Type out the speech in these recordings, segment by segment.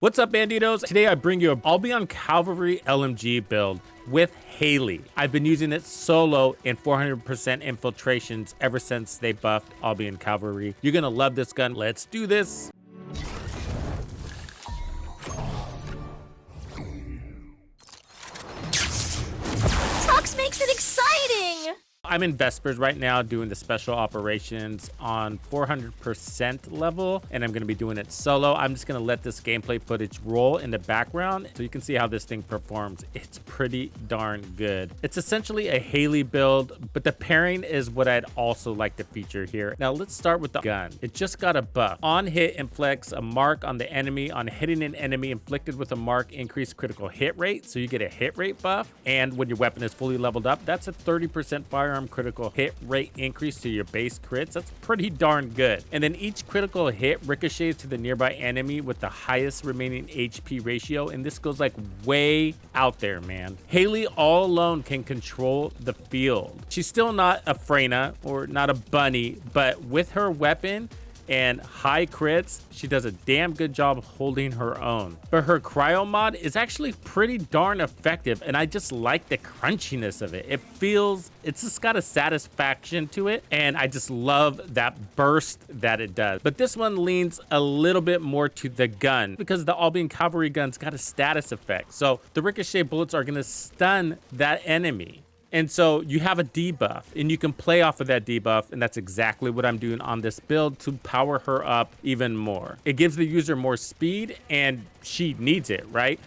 What's up, Bandidos? Today I bring you a Albion Cavalry LMG build with Hailey. I've been using it solo in 400% infiltrations ever since they buffed Albion Cavalry. You're gonna love this gun. Let's do this. Tux makes it exciting! I'm in Vespers right now doing the special operations on 400% level, and I'm going to be doing it solo. I'm just going to let this gameplay footage roll in the background so you can see how this thing performs. It's pretty darn good. It's essentially a Hailey build, but the pairing is what I'd also like to feature here. Now let's start with the gun. It just got a buff. On hit, inflicts a mark on the enemy. On hitting an enemy inflicted with a mark, increase critical hit rate, so you get a hit rate buff. And when your weapon is fully leveled up, that's a 30% firearm critical hit rate increase to your base crits. That's pretty darn good. And then each critical hit ricochets to the nearby enemy with the highest remaining HP ratio, and this goes like way out there, man. Hailey all alone can control the field. She's still not a Freyna or not a bunny, but with her weapon and high crits, she does a damn good job holding her own. But her cryo mod is actually pretty darn effective, and I just like the crunchiness of it. It's just got a satisfaction to it, and I just love that burst that it does. But this one leans a little bit more to the gun because the Albion Cavalry gun's got a status effect. So the ricochet bullets are gonna stun that enemy. And so you have a debuff, and you can play off of that debuff, and that's exactly what I'm doing on this build to power her up even more. It gives the user more speed, and she needs it, right?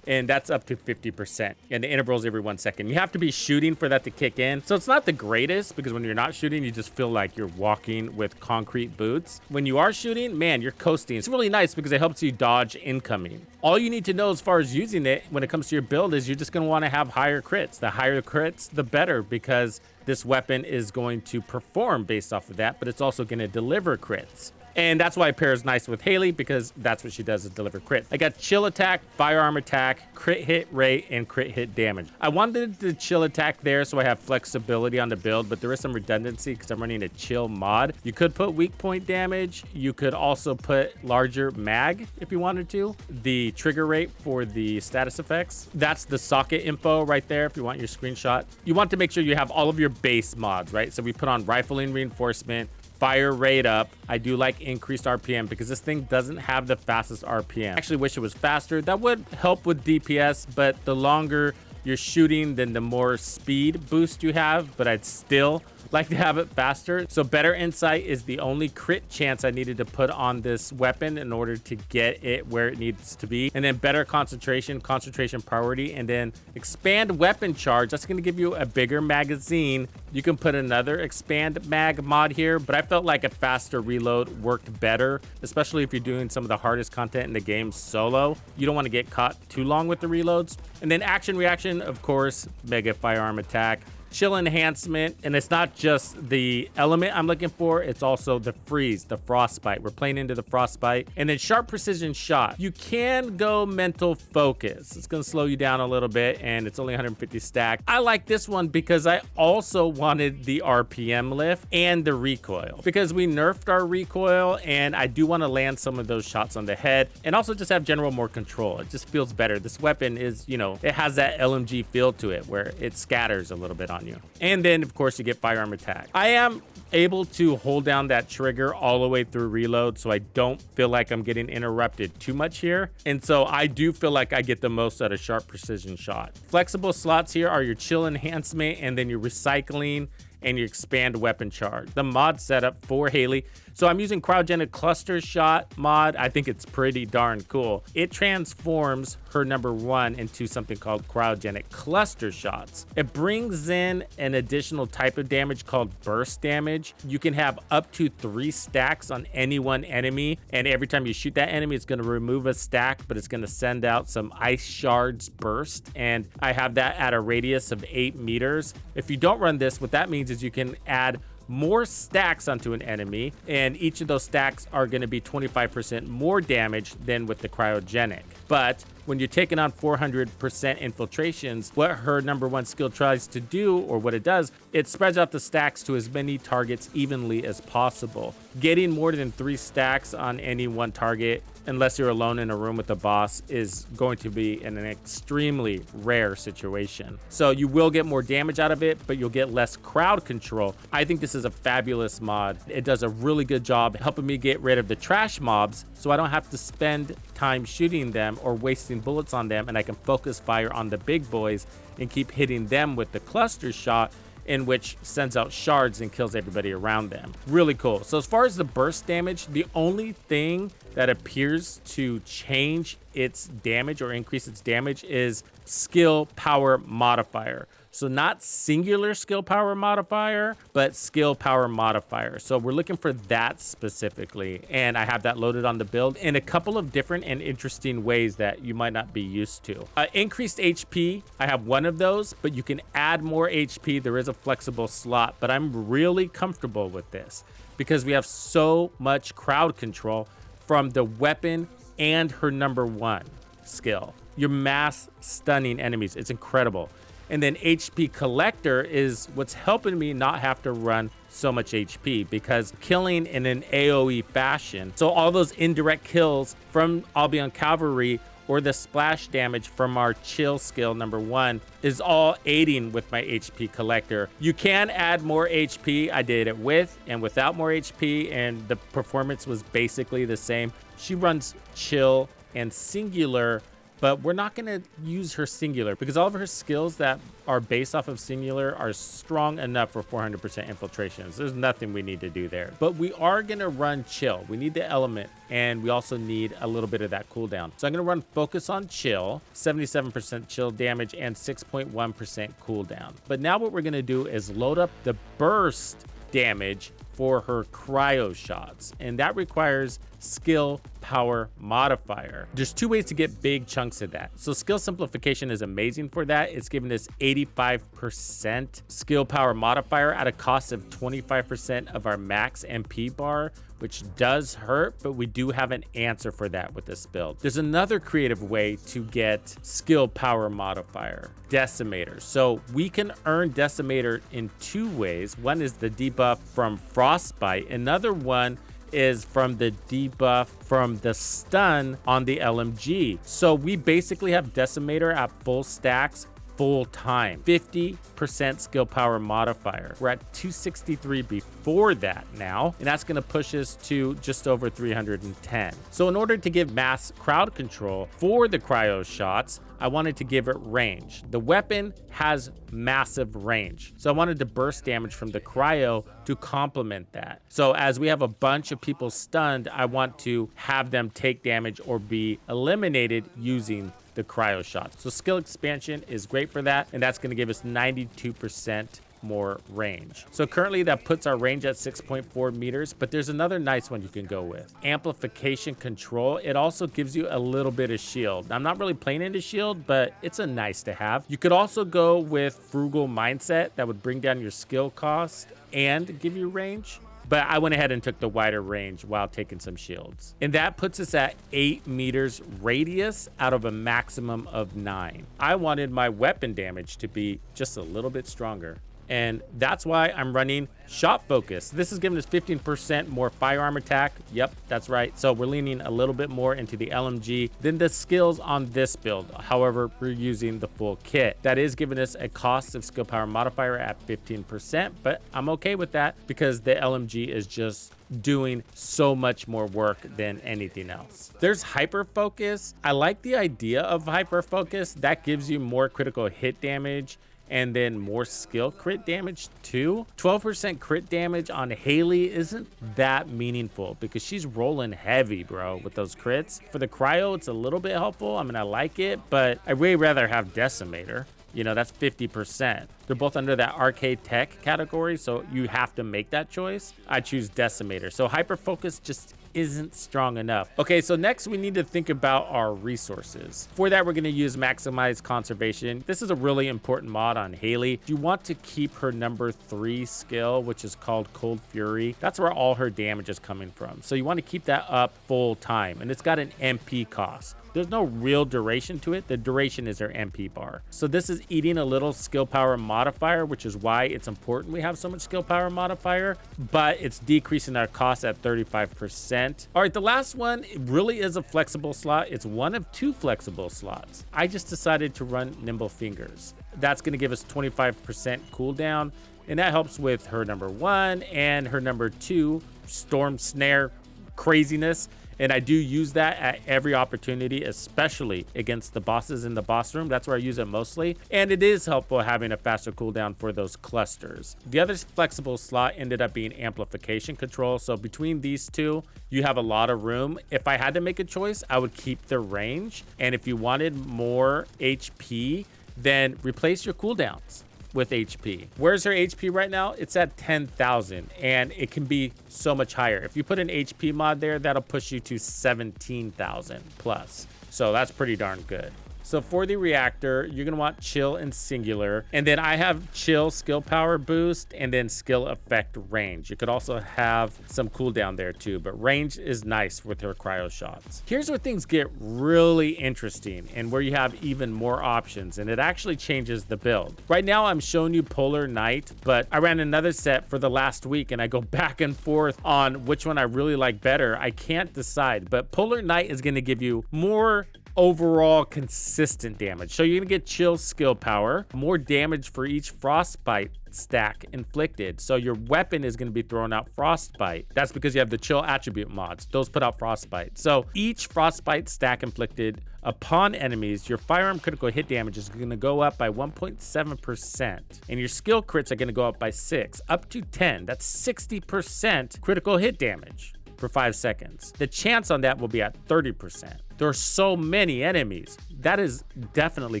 And that's up to 50%, and the intervals every 1 second. You have to be shooting for that to kick in. So it's not the greatest, because when you're not shooting, you just feel like you're walking with concrete boots. When you are shooting, man, you're coasting. It's really nice because it helps you dodge incoming. All you need to know as far as using it when it comes to your build is you're just gonna wanna have higher crits. The higher the crits, the better, because this weapon is going to perform based off of that, but it's also gonna deliver crits. And that's why it pairs nice with Hailey, because that's what she does, is deliver crit. I got chill attack, firearm attack, crit hit rate, and crit hit damage. I wanted the chill attack there so I have flexibility on the build, but there is some redundancy because I'm running a chill mod. You could put weak point damage. You could also put larger mag if you wanted to. The trigger rate for the status effects. That's the socket info right there if you want your screenshot. You want to make sure you have all of your base mods, right? So we put on rifling reinforcement, fire rate up. I do like increased RPM because this thing doesn't have the fastest RPM. I actually wish it was faster. That would help with DPS, but the longer you're shooting, then the more speed boost you have, but I'd still like to have it faster. So better insight is the only crit chance I needed to put on this weapon in order to get it where it needs to be. And then better concentration priority, and then expand weapon charge. That's going to give you a bigger magazine. You can put another expand mag mod here, but I felt like a faster reload worked better, especially if you're doing some of the hardest content in the game solo. You don't want to get caught too long with the reloads. And then action reaction, of course, mega firearm attack, chill enhancement, and it's not just the element I'm looking for, it's also the freeze, the frostbite. We're playing into the frostbite. And then sharp precision shot. You can go mental focus. It's gonna slow you down a little bit, and it's only 150 stack. I like this one because I also wanted the RPM lift and the recoil, because we nerfed our recoil, and I do want to land some of those shots on the head, and also just have general more control. It just feels better. This weapon is, you know, it has that LMG feel to it where it scatters a little bit on you. And then of course you get firearm attack. I am able to hold down that trigger all the way through reload, so I don't feel like I'm getting interrupted too much here. And so I do feel like I get the most out of sharp precision shot. Flexible slots here are your chill enhancement, and then your recycling and your expand weapon charge. The mod setup for Hailey. So I'm using cryogenic cluster shot mod. I think it's pretty darn cool. It transforms her #1 into something called cryogenic cluster shots. It brings in an additional type of damage called burst damage. You can have up to 3 stacks on any one enemy, and every time you shoot that enemy, it's going to remove a stack, but it's going to send out some ice shards burst, and I have that at a radius of 8 meters. If you don't run this, what that means is you can add more stacks onto an enemy, and each of those stacks are going to be 25% more damage than with the cryogenic. But when you're taking on 400% infiltrations, what her number 1 skill tries to do, or what it does, it spreads out the stacks to as many targets evenly as possible. Getting more than 3 stacks on any one target, unless you're alone in a room with the boss, is going to be an extremely rare situation. So you will get more damage out of it, but you'll get less crowd control. I think this is a fabulous mod. It does a really good job helping me get rid of the trash mobs, so I don't have to spend time shooting them or wasting bullets on them, and I can focus fire on the big boys and keep hitting them with the cluster shot, in which sends out shards and kills everybody around them. Really cool. So as far as the burst damage, the only thing that appears to change its damage or increase its damage is skill power modifier. So not singular skill power modifier, but skill power modifier. So we're looking for that specifically. And I have that loaded on the build in a couple of different and interesting ways that you might not be used to. Increased HP, I have one of those, but you can add more HP. There is a flexible slot, but I'm really comfortable with this because we have so much crowd control from the weapon and her number 1 skill. You're mass stunning enemies. It's incredible. And then HP collector is what's helping me not have to run so much HP, because killing in an AoE fashion, so all those indirect kills from Albion Cavalry or the splash damage from our chill skill number 1 is all aiding with my HP collector. You can add more HP. I did it with and without more HP, and the performance was basically the same. She runs chill and singular, but we're not going to use her singular because all of her skills that are based off of singular are strong enough for 400% infiltrations. There's nothing we need to do there, but we are going to run chill. We need the element, and we also need a little bit of that cooldown. So I'm going to run focus on chill, 77% chill damage and 6.1% cooldown. But now what we're going to do is load up the burst damage for her cryo shots, and that requires skill power modifier. There's 2 ways to get big chunks of that. So skill simplification is amazing for that. It's giving us 85% skill power modifier at a cost of 25% of our max MP bar, which does hurt, but we do have an answer for that with this build. There's another creative way to get skill power modifier, decimator. So we can earn decimator in 2 ways. One is the debuff from frostbite. Another one is from the debuff from the stun on the LMG. So we basically have decimator at full stacks full time, 50% skill power modifier. We're at 263 before that now, and that's going to push us to just over 310. So in order to give mass crowd control for the cryo shots, I wanted to give it range. The weapon has massive range, so I wanted to burst damage from the cryo to complement that. So as we have a bunch of people stunned, I want to have them take damage or be eliminated using the cryo shots. So skill expansion is great for that, and that's going to give us 92% more range. So currently that puts our range at 6.4 meters, but there's another nice one you can go with. Amplification control. It also gives you a little bit of shield. I'm not really playing into shield, but it's a nice to have. You could also go with frugal mindset. That would bring down your skill cost and give you range. But I went ahead and took the wider range while taking some shields. And that puts us at 8 meters radius out of a maximum of 9. I wanted my weapon damage to be just a little bit stronger. And that's why I'm running shot focus. This is giving us 15% more firearm attack. Yep, that's right. So we're leaning a little bit more into the LMG than the skills on this build. However, we're using the full kit. That is giving us a cost of skill power modifier at 15%, but I'm okay with that because the LMG is just doing so much more work than anything else. There's hyper focus. I like the idea of hyper focus. That gives you more critical hit damage and then more skill crit damage too. 12% crit damage on Hailey isn't that meaningful because she's rolling heavy, bro, with those crits. For the cryo, it's a little bit helpful. I mean, I like it, but I'd way rather have decimator. You know, that's 50%. They're both under that arcade tech category, so you have to make that choice. I choose decimator. So hyper focus just isn't strong enough. Okay, so next we need to think about our resources. For that, we're gonna use maximize conservation. This is a really important mod on Hailey. You want to keep her number 3 skill, which is called Cold Fury. That's where all her damage is coming from. So you want to keep that up full time, and it's got an MP cost. There's no real duration to it. The duration is her MP bar. So this is eating a little skill power modifier, which is why it's important we have so much skill power modifier, but it's decreasing our cost at 35%. All right, the last one, it really is a flexible slot. It's one of 2 flexible slots. I just decided to run Nimble Fingers. That's going to give us 25% cooldown, and that helps with her number 1 and her number 2 Storm Snare craziness. And I do use that at every opportunity, especially against the bosses in the boss room. That's where I use it mostly. And it is helpful having a faster cooldown for those clusters. The other flexible slot ended up being amplification control. So between these two, you have a lot of room. If I had to make a choice, I would keep the range. And if you wanted more HP, then replace your cooldowns with HP. Where's her HP right now? It's at 10,000, and it can be so much higher. If you put an HP mod there, that'll push you to 17,000 plus. So that's pretty darn good. So for the reactor, you're gonna want chill and singular. And then I have chill skill power boost and then skill effect range. You could also have some cooldown there too, but range is nice with her cryo shots. Here's where things get really interesting and where you have even more options, and it actually changes the build. Right now I'm showing you Polar Knight, but I ran another set for the last week and I go back and forth on which one I really like better. I can't decide, but Polar Knight is gonna give you more overall consistent damage. So you're gonna get chill skill power, more damage for each frostbite stack inflicted. So your weapon is going to be throwing out frostbite. That's because you have the chill attribute mods. Those put out frostbite. So each frostbite stack inflicted upon enemies, your firearm critical hit damage is going to go up by 1.7%, and your skill crits are going to go up by 6, up to 10. That's 60% critical hit damage for 5 seconds. The chance on that will be at 30%. There are so many enemies. That is definitely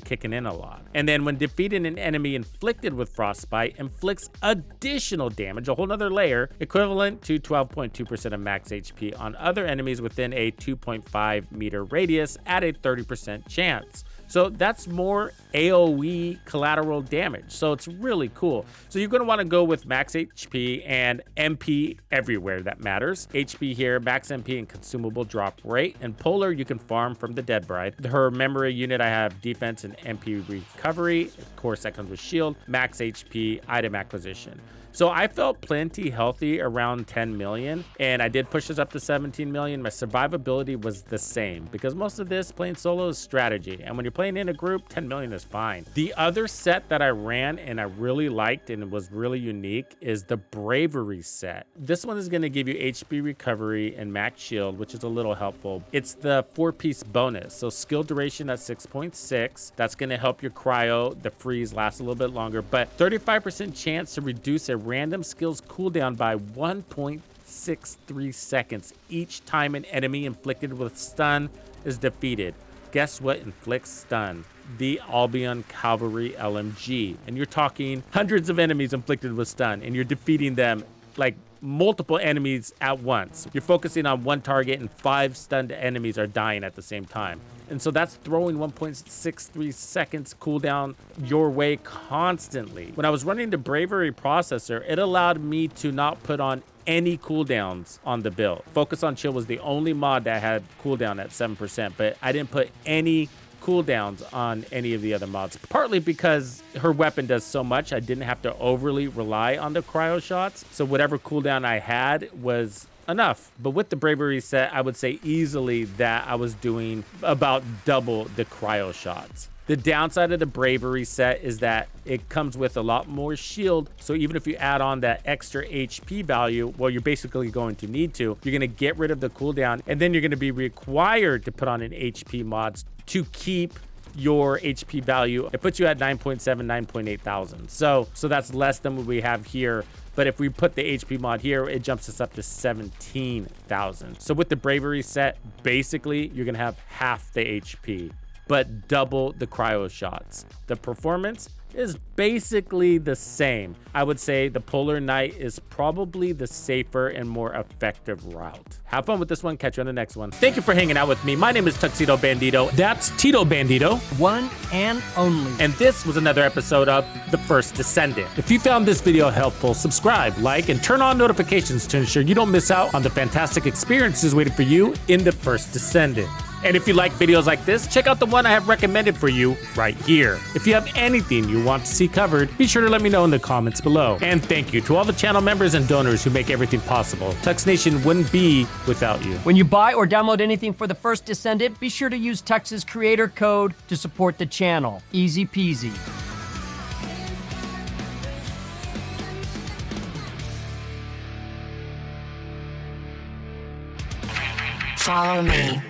kicking in a lot. And then when defeating an enemy inflicted with frostbite, inflicts additional damage, a whole nother layer, equivalent to 12.2% of max HP on other enemies within a 2.5 meter radius at a 30% chance. So that's more AoE collateral damage. So it's really cool. So you're going to want to go with max HP and MP everywhere that matters. HP here, max MP and consumable drop rate. And Polar, you can farm from the Dead Bride. Her memory unit, I have defense and MP recovery. Of course, that comes with shield, max HP, item acquisition. So I felt plenty healthy around 10 million, and I did push this up to 17 million. My survivability was the same because most of this playing solo is strategy. And when you're playing in a group, 10 million is fine. The other set that I ran and I really liked and was really unique is the Bravery set. This one is going to give you HP recovery and max shield, which is a little helpful. It's the 4-piece bonus. So skill duration at 6.6. That's going to help your cryo. The freeze lasts a little bit longer, but 35% chance to reduce a random skills cooldown by 1.63 seconds each time an enemy inflicted with stun is defeated. Guess what inflicts stun? The Albion Cavalry LMG. And you're talking hundreds of enemies inflicted with stun, and you're defeating them like multiple enemies at once. You're focusing on one target and 5 stunned enemies are dying at the same time. And so that's throwing 1.63 seconds cooldown your way constantly. When I was running the Bravery processor, it allowed me to not put on any cooldowns on the build. Focus on Chill was the only mod that had cooldown at 7%, but I didn't put any cooldowns on any of the other mods, partly because her weapon does so much. I didn't have to overly rely on the cryo shots, so whatever cooldown I had was enough. But with the Bravery set, I would say easily that I was doing about double the cryo shots. The downside of the Bravery set is that it comes with a lot more shield. So even if you add on that extra HP value, well, you're basically going to need to. You're going to get rid of the cooldown, and then you're going to be required to put on an HP mod to keep your HP value. It puts you at 9.7, 9.8 thousand. So that's less than what we have here. But if we put the HP mod here, it jumps us up to 17,000. So with the Bravery set, basically, you're going to have half the HP, but double the cryo shots. The performance is basically the same. I would say the Polar Knight is probably the safer and more effective route. Have fun with this one. Catch you on the next one. Thank you for hanging out with me. My name is Tuxedo Bandido. That's Tito Bandido. One and only. And this was another episode of The First Descendant. If you found this video helpful, subscribe, like, and turn on notifications to ensure you don't miss out on the fantastic experiences waiting for you in The First Descendant. And if you like videos like this, check out the one I have recommended for you right here. If you have anything you want to see covered, be sure to let me know in the comments below. And thank you to all the channel members and donors who make everything possible. Tux Nation wouldn't be without you. When you buy or download anything for the first Descendant, be sure to use Tux's creator code to support the channel. Easy peasy. Follow me.